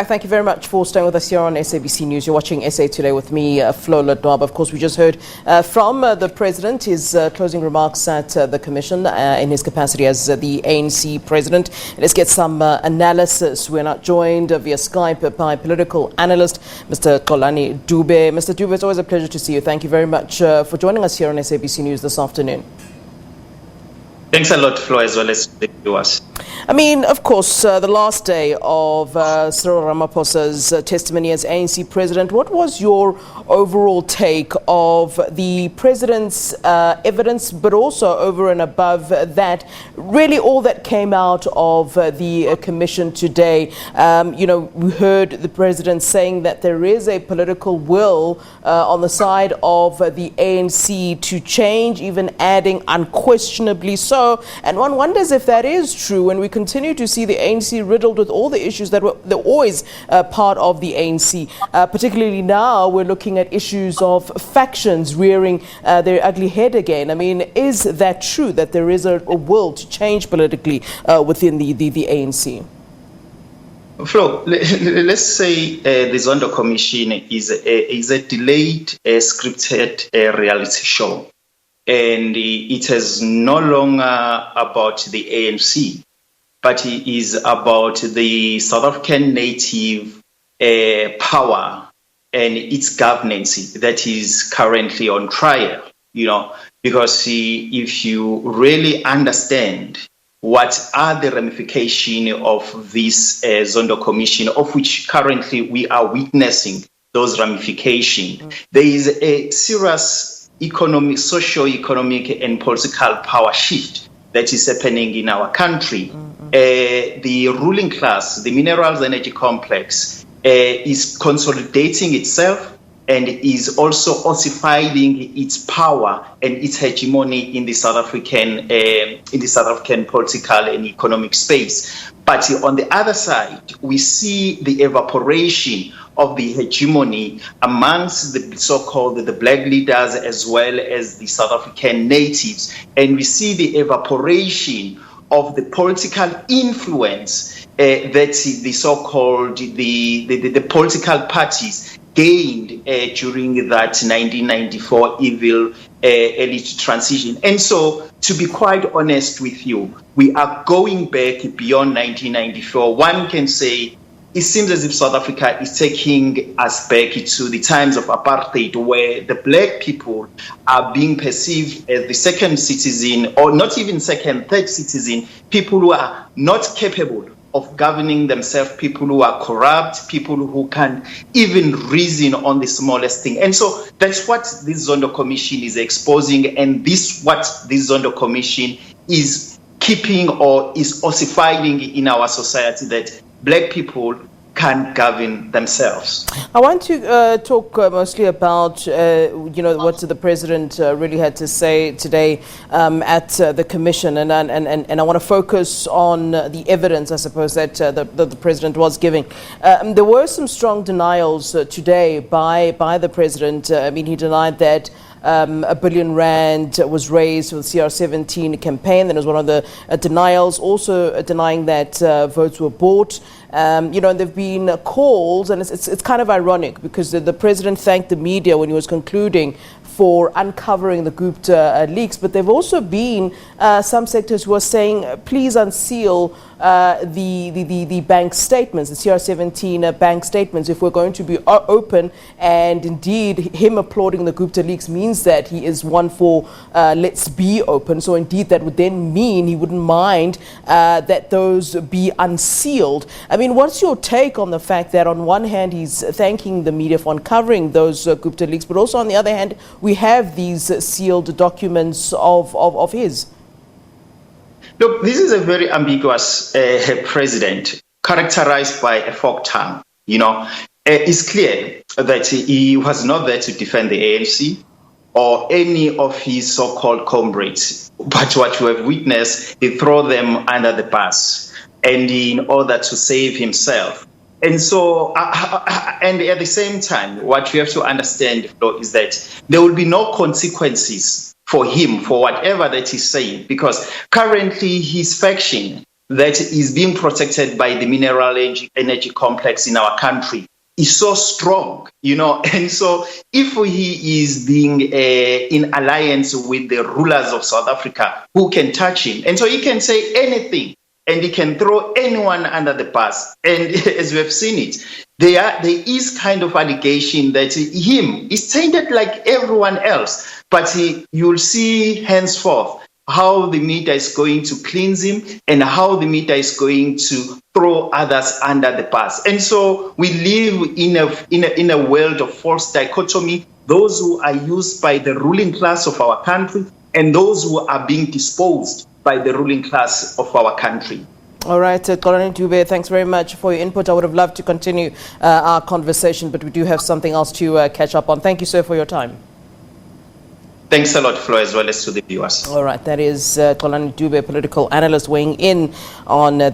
Thank you very much for staying with us here on SABC News. You're watching SA Today with me, Flo Ledwaba. Of course, we just heard from the President, his closing remarks at the Commission in his capacity as the ANC President. Let's get some analysis. We're not joined via Skype by political analyst, Mr. Xolani Dube. Mr. Dube, it's always a pleasure to see you. Thank you very much for joining us here on SABC News this afternoon. Thanks a lot, Flo, as well as the viewers. I mean, of course, the last day of Cyril Ramaphosa's testimony as ANC President, what was your overall take of the President's evidence, but also over and above that, really all that came out of the Commission today? We heard the President saying that there is a political will on the side of the ANC to change, even adding unquestionably so. And one wonders if that is true when we continue to see the ANC riddled with all the issues that they're always part of the ANC. Particularly now, we're looking at issues of factions rearing their ugly head again. I mean, is that true, that there is a will to change politically within the ANC? Flo, let's say the Zondo Commission is a delayed, scripted reality show. And it is no longer about the ANC, but it is about the South African native power and its governance that is currently on trial, because if you really understand what are the ramifications of this Zondo Commission, of which currently we are witnessing those ramifications, there is a serious economic, socio-economic and political power shift that is happening in our country. The ruling class, the minerals energy complex, is consolidating itself and is also ossifying its power and its hegemony in the South African political and economic space. But on the other side, we see the evaporation of the hegemony amongst the so-called the black leaders as well as the South African natives. And we see the evaporation of the political influence that the so-called the political parties gained during that 1994 evil elite transition. And so, to be quite honest with you, we are going back beyond 1994. One can say it seems as if South Africa is taking us back to the times of apartheid, where the black people are being perceived as the second citizen, or not even second, third citizen, people who are not capable of governing themselves, people who are corrupt, people who can't even reason on the smallest thing. And so that's what this Zondo Commission is exposing, and what this Zondo Commission is keeping or is ossifying in our society, that black people can't govern themselves. I want to talk mostly about, what the President really had to say today at the Commission, and I want to focus on the evidence, I suppose, that the President was giving. There were some strong denials today by the President. He denied that R1 billion was raised for the CR17 campaign. That was one of the denials. Also denying that votes were bought. And there have been calls, and it's kind of ironic because the President thanked the media when he was concluding for uncovering the Gupta leaks, but there have also been some sectors who are saying, please unseal the bank statements, the CR17 bank statements, if we're going to be open. And indeed, him applauding the Gupta leaks means that he is one for let's be open. So indeed, that would then mean he wouldn't mind that those be unsealed. I mean, what's your take on the fact that on one hand, he's thanking the media for uncovering those Gupta leaks, but also on the other hand, we have these sealed documents of his? Look, this is a very ambiguous president, characterized by a forked tongue. It's clear that he was not there to defend the ANC or any of his so-called comrades. But what you have witnessed, he threw them under the bus, and in order to save himself. And so, and at the same time, what you have to understand, Flo, is that there will be no consequences for him for whatever that he's saying, because currently his faction that is being protected by the mineral energy complex in our country is so strong, and so if he is being in alliance with the rulers of South Africa, who can touch him? And so he can say anything, and he can throw anyone under the bus. And as we have seen it, there is kind of allegation that him is tainted like everyone else, but you'll see henceforth how the media is going to cleanse him and how the media is going to throw others under the bus. And so we live in a world of false dichotomy, those who are used by the ruling class of our country and those who are being disposed by the ruling class of our country. All right, Xolani Dube, thanks very much for your input. I would have loved to continue our conversation, but we do have something else to catch up on. Thank you, sir, for your time. Thanks a lot, Flo, as well as to the viewers. All right, that is Xolani Dube, political analyst, weighing in on